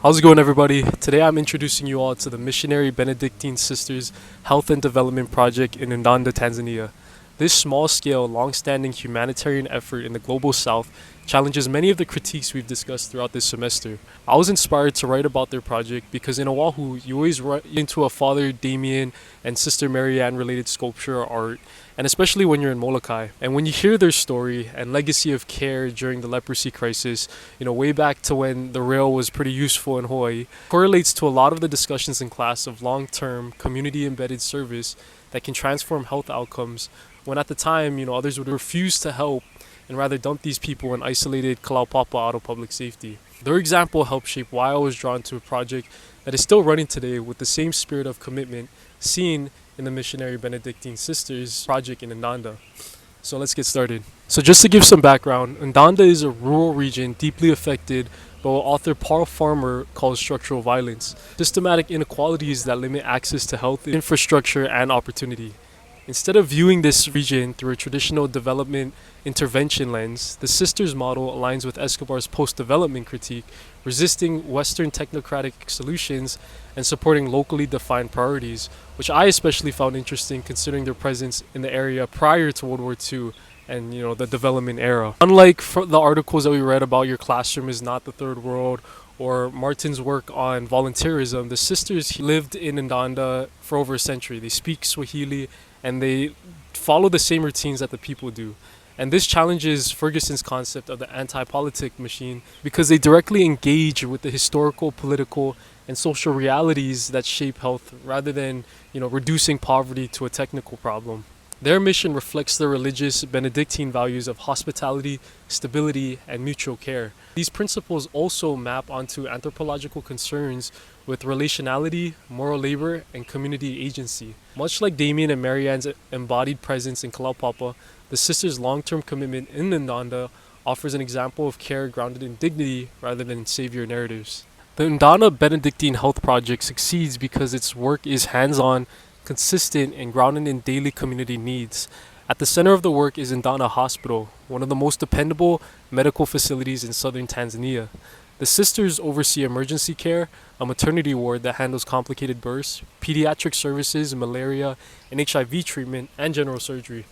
How's it going, everybody? Today I'm introducing you all to the Missionary Benedictine Sisters Health and Development Project in Ndanda, Tanzania. This small-scale, long-standing humanitarian effort in the global south challenges many of the critiques we've discussed throughout this semester. I was inspired to write about their project because in Oahu, you always run into a Father Damien and Sister Marianne related sculpture or art, and especially when you're in Molokai. And when you hear their story and legacy of care during the leprosy crisis, way back to when the rail was pretty useful in Hawaii, correlates to a lot of the discussions in class of long-term, community-embedded service that can transform health outcomes, when at the time, others would refuse to help and rather dump these people in isolated Kalaupapa out of public safety. Their example helped shape why I was drawn to a project that is still running today with the same spirit of commitment seen in the Missionary Benedictine Sisters project in Ndanda. So let's get started. So just to give some background, Ndanda is a rural region deeply affected by what author Paul Farmer calls structural violence, systematic inequalities that limit access to health, infrastructure, and opportunity. Instead of viewing this region through a traditional development intervention lens, the Sisters model aligns with Escobar's post-development critique, resisting Western technocratic solutions and supporting locally defined priorities, which I especially found interesting considering their presence in the area prior to World War II and the development era. Unlike the articles that we read about Your Classroom is Not the Third World or Martin's work on volunteerism, the Sisters lived in Ndanda for over a century. They speak Swahili and they follow the same routines that the people do. And this challenges Ferguson's concept of the anti-politic machine because they directly engage with the historical, political, and social realities that shape health rather than, reducing poverty to a technical problem. Their mission reflects the religious Benedictine values of hospitality, stability, and mutual care. These principles also map onto anthropological concerns with relationality, moral labor, and community agency. Much like Damien and Marianne's embodied presence in Kalaupapa, the Sisters' long-term commitment in Ndanda offers an example of care grounded in dignity rather than savior narratives. The Ndanda Benedictine Health Project succeeds because its work is hands-on, consistent, and grounded in daily community needs. At the center of the work is Ndanda Hospital, one of the most dependable medical facilities in southern Tanzania. The Sisters oversee emergency care, a maternity ward that handles complicated births, pediatric services, malaria and HIV treatment, and general surgery.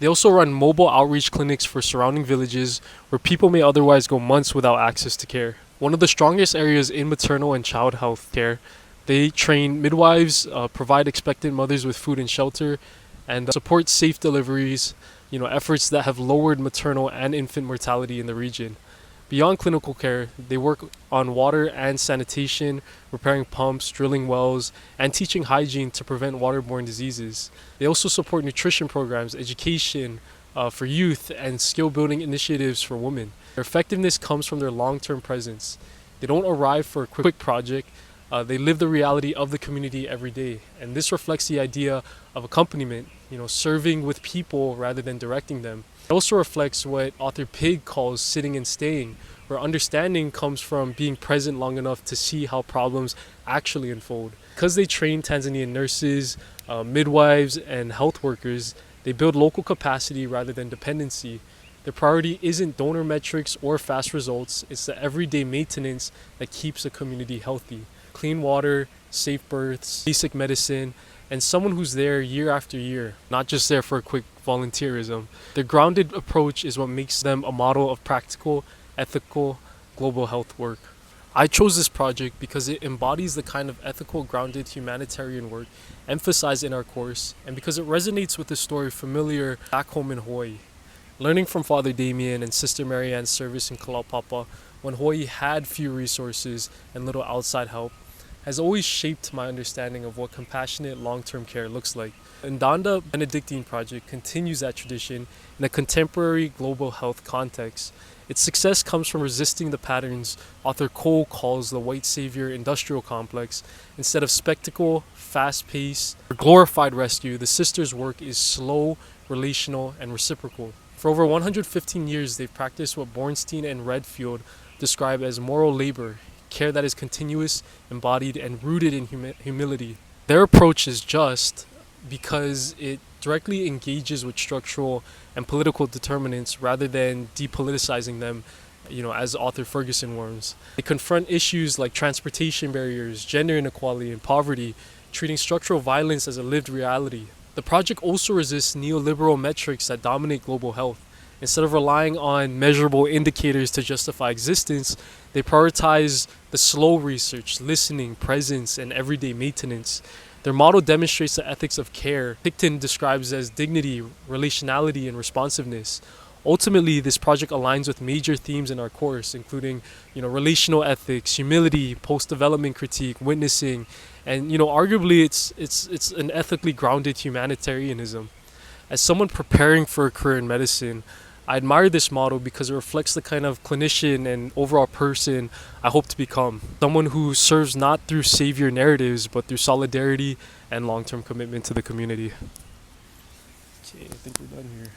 They also run mobile outreach clinics for surrounding villages where people may otherwise go months without access to care. One of the strongest areas in maternal and child health care, they train midwives, provide expectant mothers with food and shelter, and support safe deliveries, efforts that have lowered maternal and infant mortality in the region. Beyond clinical care, they work on water and sanitation, repairing pumps, drilling wells, and teaching hygiene to prevent waterborne diseases. They also support nutrition programs, education for youth, and skill-building initiatives for women. Their effectiveness comes from their long-term presence. They don't arrive for a quick project. They live the reality of the community every day. And this reflects the idea of accompaniment, serving with people rather than directing them. It also reflects what author Pig calls sitting and staying, where understanding comes from being present long enough to see how problems actually unfold. Because they train Tanzanian nurses, midwives, and health workers, they build local capacity rather than dependency. Their priority isn't donor metrics or fast results, it's the everyday maintenance that keeps a community healthy. Clean water, safe births, basic medicine, and someone who's there year after year, not just there for a quick volunteerism. Their grounded approach is what makes them a model of practical, ethical, global health work. I chose this project because it embodies the kind of ethical, grounded humanitarian work emphasized in our course, and because it resonates with the story familiar back home in Hawaii. Learning from Father Damien and Sister Marianne's service in Kalaupapa when Hawaii had few resources and little outside help has always shaped my understanding of what compassionate long-term care looks like. The Ndanda Benedictine Project continues that tradition in a contemporary global health context. Its success comes from resisting the patterns author Cole calls the white savior industrial complex. Instead of spectacle, fast-paced, or glorified rescue, the Sisters' work is slow, relational, and reciprocal. For over 115 years, they've practiced what Bornstein and Redfield describe as moral labor, care that is continuous, embodied, and rooted in humility. Their approach is just because it directly engages with structural and political determinants rather than depoliticizing them as author Ferguson warns. They confront issues like transportation barriers, gender inequality, and poverty, treating structural violence as a lived reality. The project also resists neoliberal metrics that dominate global health. Instead of relying on measurable indicators to justify existence, they prioritize the slow research, listening, presence, and everyday maintenance. Their model demonstrates the ethics of care. Picton describes as dignity, relationality, and responsiveness. Ultimately, this project aligns with major themes in our course, including, relational ethics, humility, post-development critique, witnessing, and arguably it's an ethically grounded humanitarianism. As someone preparing for a career in medicine, I admire this model because it reflects the kind of clinician and overall person I hope to become. Someone who serves not through savior narratives, but through solidarity and long-term commitment to the community. Okay, I think we're done here.